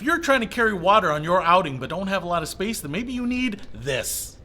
If you're trying to carry water on your outing but don't have a lot of space, then maybe you need this.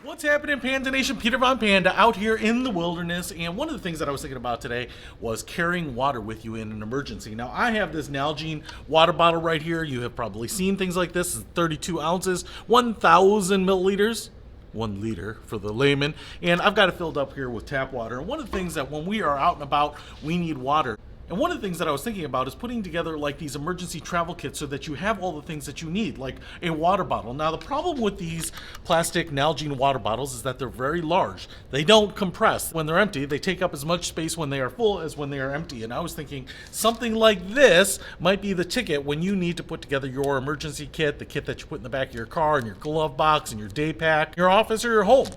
What's happening, Panda Nation? Peter Von Panda out here in the wilderness, and one of the things that I was thinking about today was carrying water with you in an emergency. Now, I have this Nalgene water bottle right here. You have probably seen things like this. It's 32 ounces, 1,000 milliliters. 1 liter for the layman, and I've got it filled up here with tap water. And one of the things that when we are out and about, we need water. And one of the things that I was thinking about is putting together like these emergency travel kits so that you have all the things that you need, like a water bottle. Now, the problem with these plastic Nalgene water bottles is that they're very large. They don't compress. When they're empty, they take up as much space when they are full as when they are empty. And I was thinking something like this might be the ticket when you need to put together your emergency kit, the kit that you put in the back of your car, in your glove box, in your day pack, your office, or your home.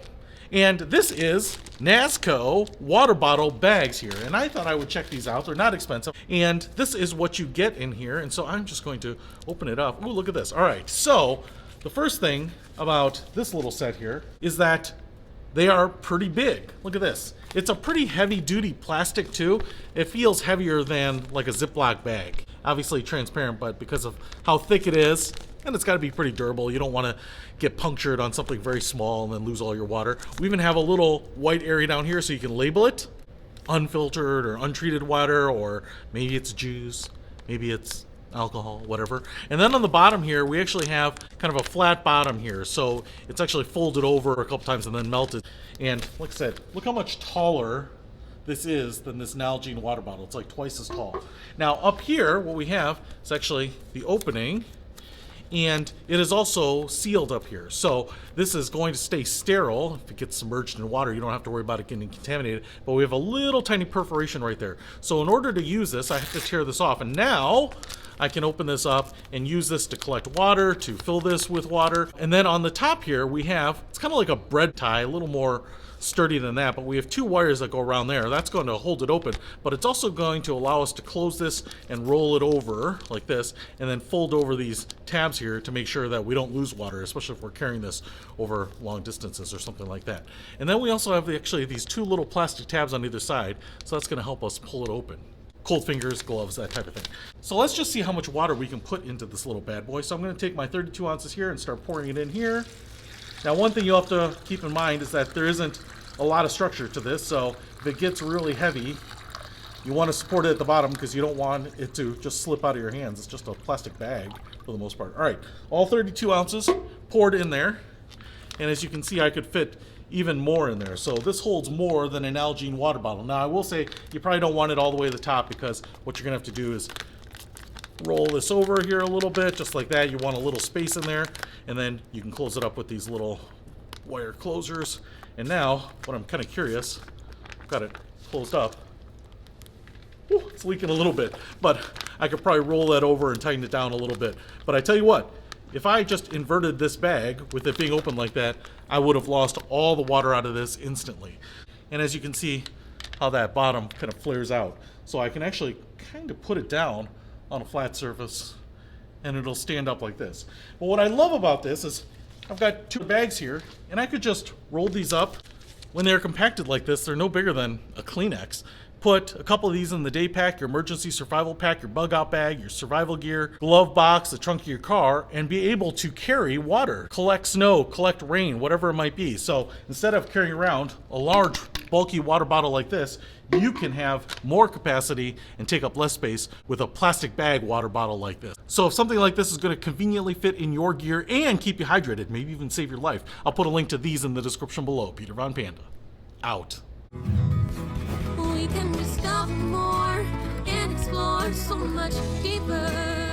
And this is Nas-co water bottle bags here. And I thought I would check these out. They're not expensive. And this is what you get in here. And so I'm just going to open it up. Ooh, look at this. All right. So the first thing about this little set here is that they are pretty big. Look at this. It's a pretty heavy duty plastic too. It feels heavier than like a Ziploc bag. Obviously transparent, but because of how thick it is, and it's got to be pretty durable. You don't want to get punctured on something very small and then lose all your water. We even have a little white area down here so you can label it. Unfiltered or untreated water, or maybe it's juice, maybe it's alcohol, whatever. And then on the bottom here, we actually have kind of a flat bottom here. So it's actually folded over a couple times and then melted. And like I said, look how much taller this is than this Nalgene water bottle. It's like twice as tall. Now up here, what we have is actually the opening, and it is also sealed up here. So this is going to stay sterile. If it gets submerged in water, you don't have to worry about it getting contaminated, but we have a little tiny perforation right there. So in order to use this, I have to tear this off, and now I can open this up and use this to collect water, to fill this with water. And then on the top here, we have, it's kind of like a bread tie, a little more sturdy than that, but we have two wires that go around there. That's going to hold it open, but it's also going to allow us to close this and roll it over like this, and then fold over these tabs here to make sure that we don't lose water, especially if we're carrying this over long distances or something like that. And then we also have actually these two little plastic tabs on either side, so that's going to help us pull it open. Cold fingers, gloves, that type of thing. So let's just see how much water we can put into this little bad boy. So I'm going to take my 32 ounces here and start pouring it in here. Now, one thing you'll have to keep in mind is that there isn't a lot of structure to this, so if it gets really heavy, you want to support it at the bottom because you don't want it to just slip out of your hands. It's just a plastic bag for the most part. All right, all 32 ounces poured in there, and as you can see, I could fit even more in there. So this holds more than an Nalgene water bottle. Now, I will say you probably don't want it all the way to the top, because what you're going to have to do is roll this over here a little bit, just like that. You want a little space in there, and then you can close it up with these little wire closers. And now, what I'm kind of curious, I've got it closed up. Ooh, it's leaking a little bit, but I could probably roll that over and tighten it down a little bit. But I tell you what, if I just inverted this bag with it being open like that, I would have lost all the water out of this instantly. And as you can see how that bottom kind of flares out. So I can actually kind of put it down on a flat surface and it'll stand up like this. But what I love about this is I've got two bags here, and I could just roll these up. When they're compacted like this, they're no bigger than a Kleenex. Put a couple of these in the day pack, your emergency survival pack, your bug out bag, your survival gear, glove box, the trunk of your car, and be able to carry water, collect snow, collect rain, whatever it might be. So instead of carrying around a large, bulky water bottle like this, you can have more capacity and take up less space with a plastic bag water bottle like this. So if something like this is going to conveniently fit in your gear and keep you hydrated, maybe even save your life, I'll put a link to these in the description below. Peter Von Panda, out. We can discover more and explore so much deeper.